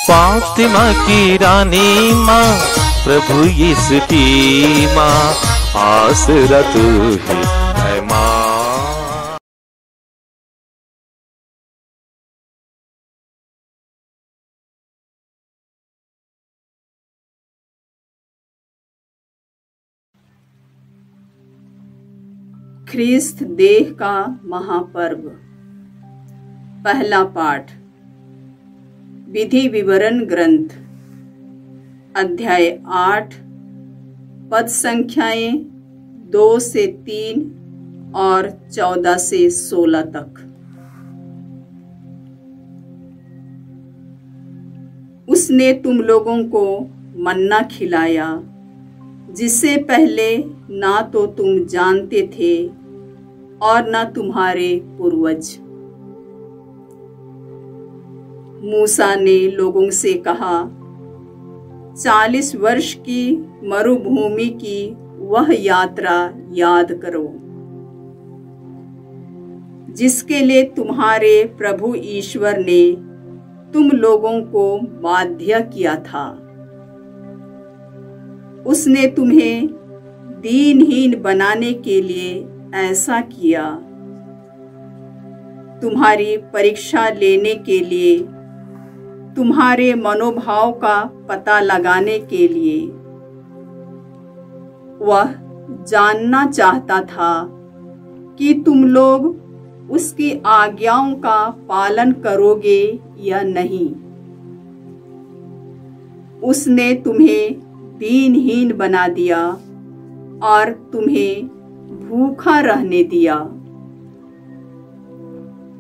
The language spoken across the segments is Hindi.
फातिमा की रानी माँ, प्रभु यीशु की माँ, आसरा तू ही है माँ। ख्रिस्त देह का महापर्व। पहला पाठ। विधि विवरण ग्रंथ, अध्याय 8, पद संख्याएं 2 से 3 और 14 से 16 तक। उसने तुम लोगों को मन्ना खिलाया, जिससे पहले ना तो तुम जानते थे और ना तुम्हारे पूर्वज। मूसा ने लोगों से कहा, 40 वर्ष की मरुभूमि की वह यात्रा याद करो, जिसके लिए तुम्हारे प्रभु ईश्वर ने तुम लोगों को बाध्य किया था। उसने तुम्हें दीनहीन बनाने के लिए ऐसा किया, तुम्हारी परीक्षा लेने के लिए, तुम्हारे मनोभाव का पता लगाने के लिए। वह जानना चाहता था कि तुम लोग उसकी आज्ञाओं का पालन करोगे या नहीं। उसने तुम्हें दीनहीन बना दिया और तुम्हें भूखा रहने दिया।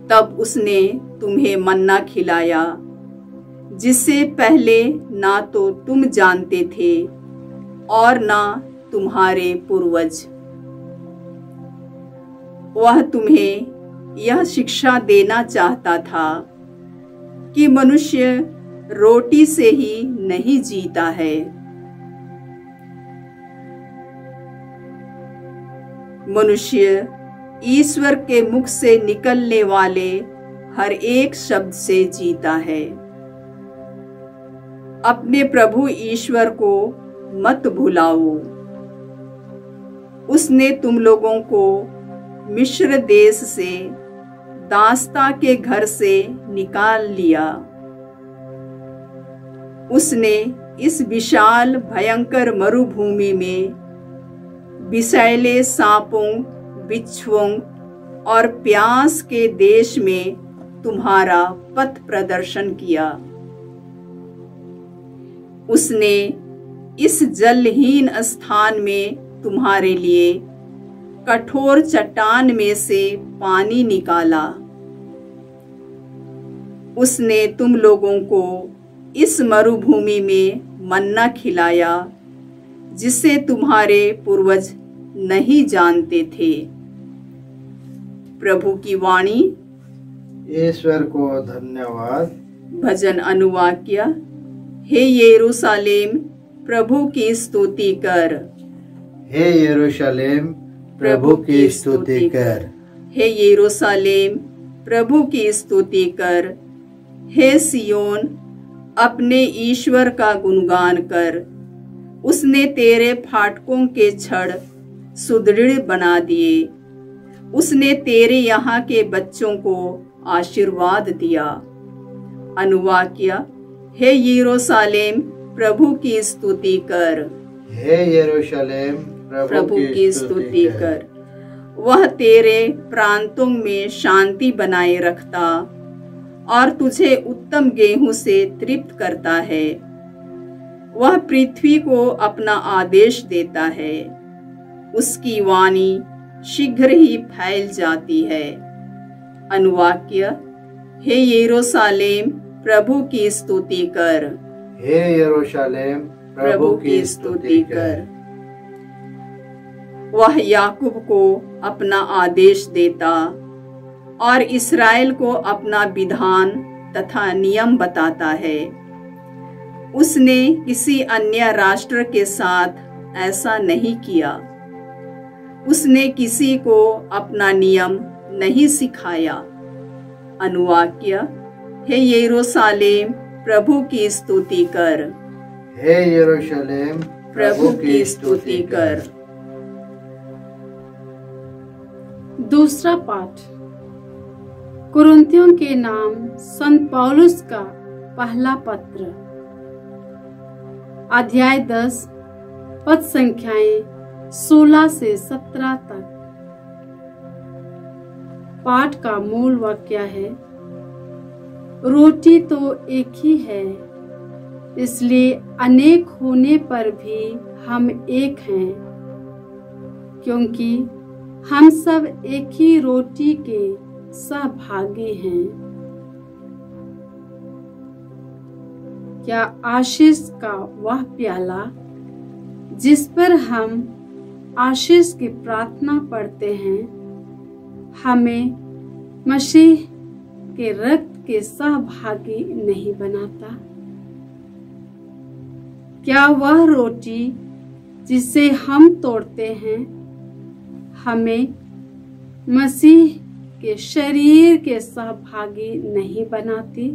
तब उसने तुम्हें मन्ना खिलाया, जिससे पहले ना तो तुम जानते थे और ना तुम्हारे पूर्वज। वह तुम्हें यह शिक्षा देना चाहता था कि मनुष्य रोटी से ही नहीं जीता है। मनुष्य ईश्वर के मुख से निकलने वाले हर एक शब्द से जीता है। अपने प्रभु ईश्वर को मत भुलाओ। उसने तुम लोगों को मिस्र देश से, दास्ता के घर से निकाल लिया। उसने इस विशाल भयंकर मरुभूमि में विषैले सांपों, बिच्छुओं और प्यास के देश में तुम्हारा पथ प्रदर्शन किया। उसने इस जलहीन स्थान में तुम्हारे लिए कठोर चट्टान में से पानी निकाला। उसने तुम लोगों को इस मरुभूमि में मन्ना खिलाया, जिसे तुम्हारे पूर्वज नहीं जानते थे। प्रभु की वाणी। ईश्वर को धन्यवाद। भजन अनुवाक्य। हे यरूशलेम, प्रभु की स्तुति कर। हे यरूशलेम, प्रभु की स्तुति कर। हे यरूशलेम, प्रभु की स्तुति कर। हे सियोन, अपने ईश्वर का गुणगान कर। उसने तेरे फाटकों के छड़ सुदृढ़ बना दिए। उसने तेरे यहाँ के बच्चों को आशीर्वाद दिया। अनुवाक्य। हे यरूशलेम, प्रभु की स्तुति कर। हे यरूशलेम, प्रभु की स्तुति कर। वह तेरे प्रांतों में शांति बनाए रखता और तुझे उत्तम गेहूं से तृप्त करता है। वह पृथ्वी को अपना आदेश देता है, उसकी वाणी शीघ्र ही फैल जाती है। अनुवाक्य। हे यरूशलेम, प्रभु की स्तुति कर। हे यरूशलेम, प्रभु की स्तुति कर। वह याकूब को अपना आदेश देता और इस्राएल को अपना विधान तथा नियम बताता है। उसने किसी अन्य राष्ट्र के साथ ऐसा नहीं किया। उसने किसी को अपना नियम नहीं सिखाया। अनुवाक्य। हे यरूशलेम, प्रभु की स्तुति कर। हे यरूशलेम, प्रभु की स्तुति कर। दूसरा पाठ कुरिन्थियों के नाम संत पौलुस का पहला पत्र, अध्याय 10, पद संख्याएं 16 से 17 तक। पाठ का मूल वाक्य है, रोटी तो एक ही है, इसलिए अनेक होने पर भी हम एक हैं, क्योंकि हम सब एक ही रोटी के सहभागी हैं। क्या आशीष का वह प्याला जिस पर हम आशीष की प्रार्थना पढ़ते हैं, हमें मसीह के रक्त के सहभागी नहीं बनाता? क्या वह रोटी जिसे हम तोड़ते हैं हमें मसीह के शरीर के सहभागी नहीं बनाती?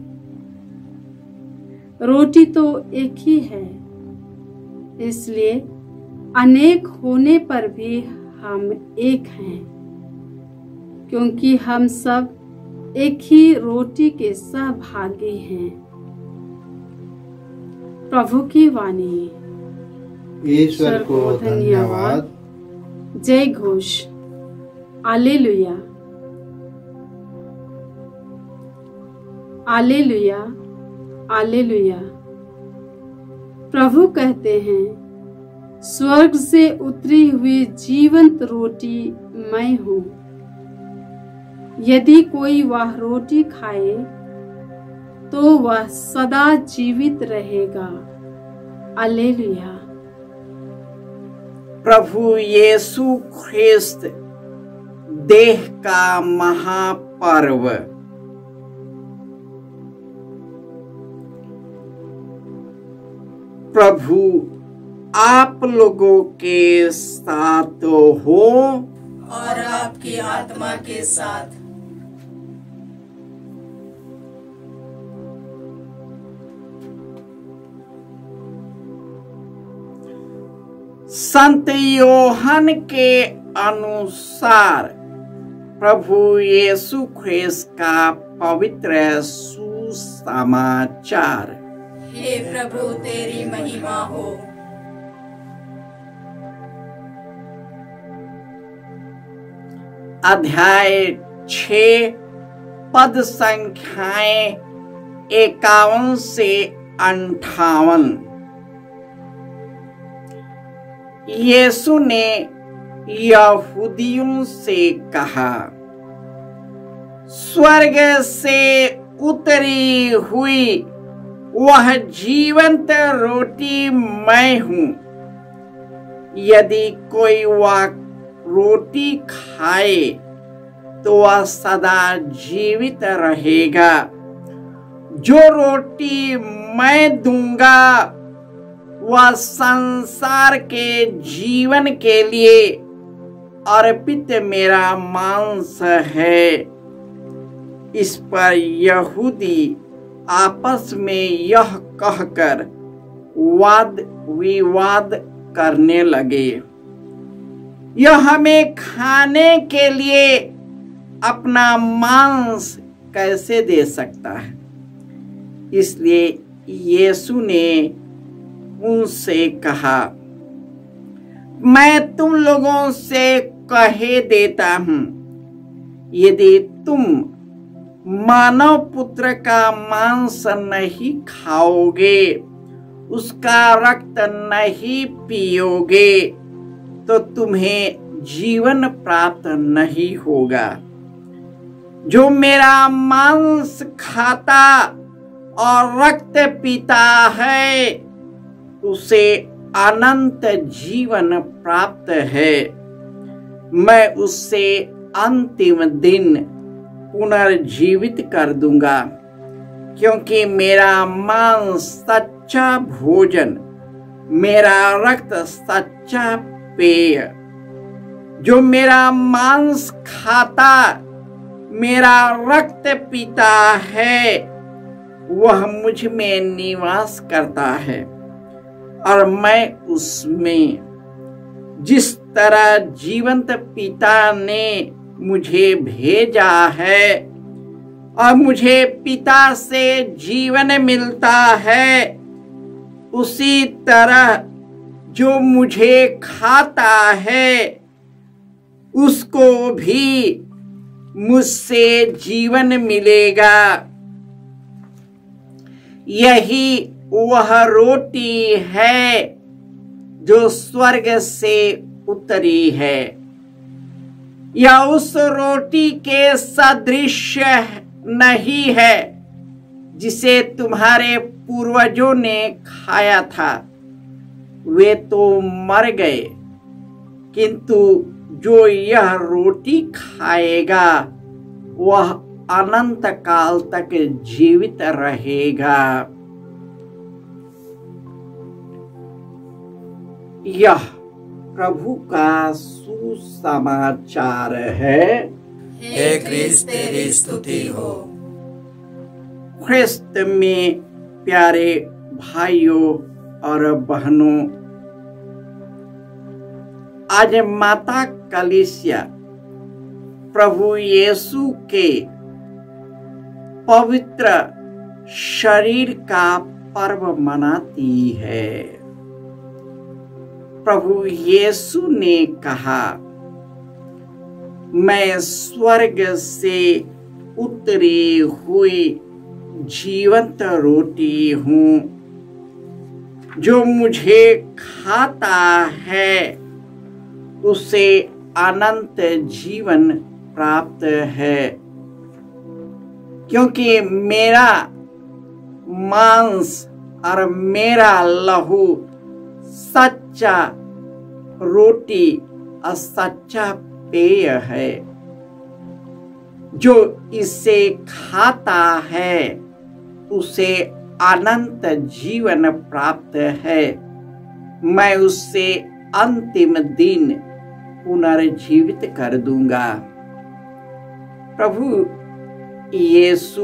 रोटी तो एक ही है, इसलिए अनेक होने पर भी हम एक हैं, क्योंकि हम सब एक ही रोटी के सहभागी हैं। प्रभु की वाणी। ईश्वर को धन्यवाद। जय घोष। Hallelujah, hallelujah, hallelujah. प्रभु कहते हैं, स्वर्ग से उतरी हुई जीवंत रोटी मैं हूँ। यदि कोई वह रोटी खाए तो वह सदा जीवित रहेगा। हालेलुया। प्रभु यीशु ख्रिस्त देह का महापर्व। प्रभु आप लोगों के साथ हो और आपकी आत्मा के साथ। संत योहन के अनुसार प्रभु यीशु ख्रिस्त का पवित्र सुसमाचार। हे प्रभु, तेरी महिमा हो। अध्याय 6, पद संख्याएं 51 से 58। यीशु ने यहूदियों से कहा, स्वर्ग से उतरी हुई वह जीवंत रोटी मैं हूँ। यदि कोई वह रोटी खाए तो वह सदा जीवित रहेगा। जो रोटी मैं दूंगा वह संसार के जीवन के लिए अर्पित मेरा मांस है। इस पर यहूदी आपस में यह कहकर वाद विवाद करने लगे, यह हमें खाने के लिए अपना मांस कैसे दे सकता है? इसलिए यीशु ने उनसे कहा, मैं तुम लोगों से कहे देता हूं, यदि तुम मानव पुत्र का मांस नहीं खाओगे, उसका रक्त नहीं पियोगे, तो तुम्हें जीवन प्राप्त नहीं होगा। जो मेरा मांस खाता और रक्त पीता है उसे अनंत जीवन प्राप्त है। मैं उससे अंतिम दिन पुनर्जीवित कर दूंगा, क्योंकि मेरा मांस सच्चा भोजन, मेरा रक्त सच्चा पेय। जो मेरा मांस खाता, मेरा रक्त पीता है, वह मुझ में निवास करता है और मैं उसमें। जिस तरह जीवंत पिता ने मुझे भेजा है और मुझे पिता से जीवन मिलता है, उसी तरह जो मुझे खाता है उसको भी मुझसे जीवन मिलेगा। यही वह रोटी है जो स्वर्ग से उतरी है। यह उस रोटी के सदृश नहीं है जिसे तुम्हारे पूर्वजों ने खाया था, वे तो मर गए, किंतु जो यह रोटी खाएगा वह अनंत काल तक जीवित रहेगा। यह प्रभु का सुसमाचार है। हे क्रिस्त तेरी स्तुति हो। ख्रिस्त में प्यारे भाइयों और बहनों, आज माता कलीसिया प्रभु यीशु के पवित्र शरीर का पर्व मनाती है। प्रभु यीशु ने कहा, मैं स्वर्ग से उतरी हुई जीवंत रोटी हूँ, जो मुझे खाता है उसे अनंत जीवन प्राप्त है, क्योंकि मेरा मांस और मेरा लहू सच्चा रोटी और सच्चा पेय है। जो इसे खाता है उसे अनंत जीवन प्राप्त है। मैं उससे अंतिम दिन पुनर्जीवित कर दूंगा। प्रभु यीशु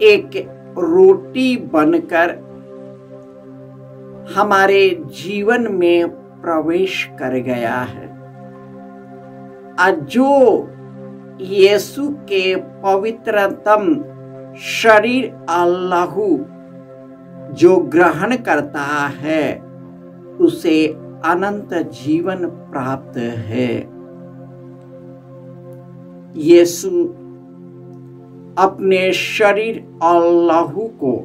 एक रोटी बनकर हमारे जीवन में प्रवेश कर गया है। जो यीशु के पवित्रतम शरीर और लहू जो ग्रहण करता है उसे अनंत जीवन प्राप्त है। यीशु अपने शरीर और लहू को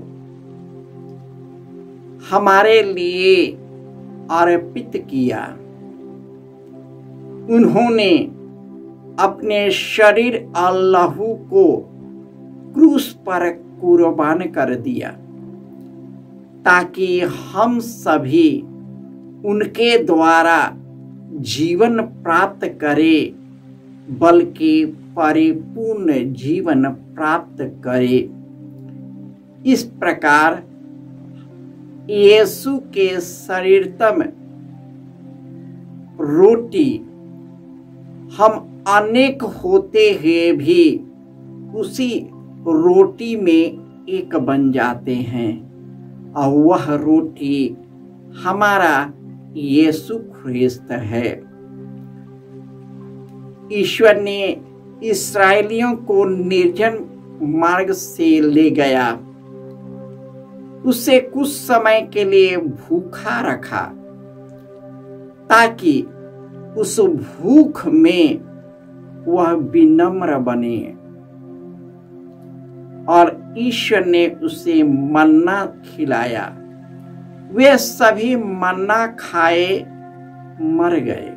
हमारे लिए अर्पित किया। उन्होंने अपने शरीर और लहू को क्रूस पर कुर्बान कर दिया, ताकि हम सभी उनके द्वारा जीवन प्राप्त करें, बल्कि परिपूर्ण जीवन प्राप्त करें। इस प्रकार यीशु के शरीरतम रोटी हम अनेक होते हुए भी उसी रोटी में एक बन जाते हैं, और वह रोटी हमारा यीशु ख्रिस्त है। ईश्वर ने इस्राएलियों को निर्जन मार्ग से ले गया, उसे कुछ समय के लिए भूखा रखा, ताकि उस भूख में वह विनम्र बने, और ईश्वर ने उसे मन्ना खिलाया। वे सभी मन्ना खाए मर गए,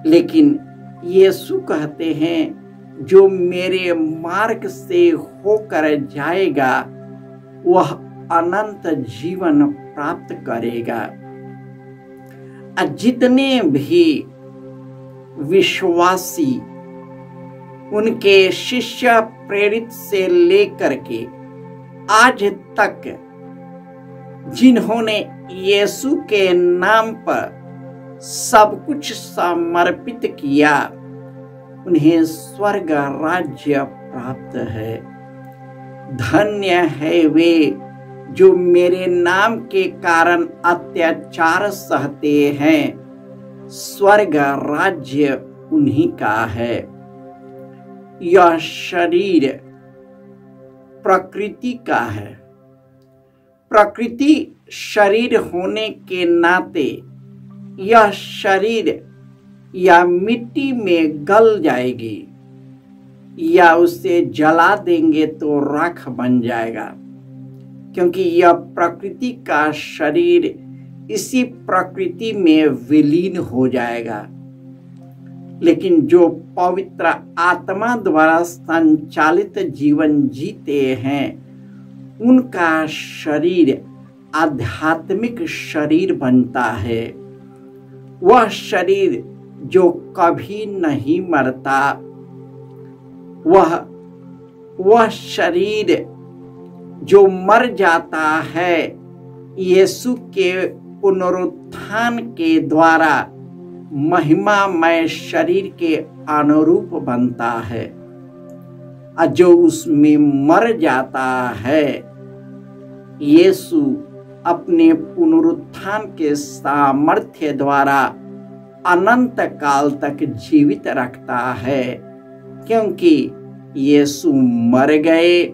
लेकिन यीशु कहते हैं, जो मेरे मार्ग से होकर जाएगा वह अनंत जीवन प्राप्त करेगा। जितने भी विश्वासी उनके शिष्य प्रेरित से लेकर के आज तक जिन्होंने यीशु के नाम पर सब कुछ समर्पित किया, उन्हें स्वर्ग राज्य प्राप्त है। धन्य है वे जो मेरे नाम के कारण अत्याचार सहते हैं, स्वर्ग राज्य उन्हीं का है। यह शरीर प्रकृति का है। प्रकृति शरीर होने के नाते यह शरीर या मिट्टी में गल जाएगी या उसे जला देंगे तो राख बन जाएगा, क्योंकि यह प्रकृति का शरीर इसी प्रकृति में विलीन हो जाएगा। लेकिन जो पवित्र आत्मा द्वारा संचालित जीवन जीते हैं, उनका शरीर आध्यात्मिक शरीर बनता है। वह शरीर जो कभी नहीं मरता, वह शरीर जो मर जाता है, यीशु के पुनरुत्थान के द्वारा महिमामय शरीर के अनुरूप बनता है। और जो उसमें मर जाता है, यीशु अपने पुनरुत्थान के सामर्थ्य द्वारा अनंत काल तक जीवित रखता है, क्योंकि यीशु मर गए,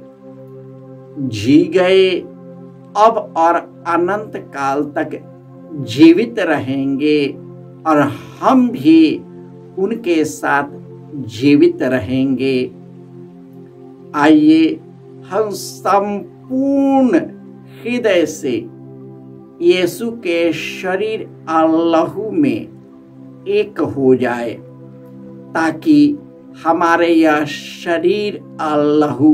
जी गए, अब और अनंत काल तक जीवित रहेंगे और हम भी उनके साथ जीवित रहेंगे। आइए हम संपूर्ण हृदय से यीशु के शरीर और लहू में एक हो जाए, ताकि हमारे यह शरीर और लहू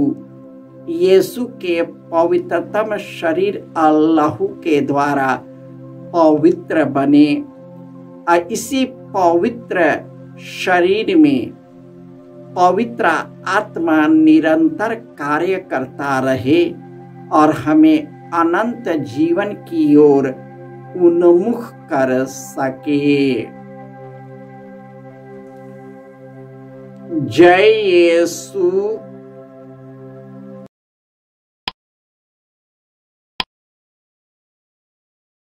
यीशु के पवित्रतम शरीर और लहू के द्वारा पवित्र बने और इसी पवित्र शरीर में पवित्र आत्मा निरंतर कार्य करता रहे और हमें अनंत जीवन की ओर उन्मुख कर सके। जय यीशु।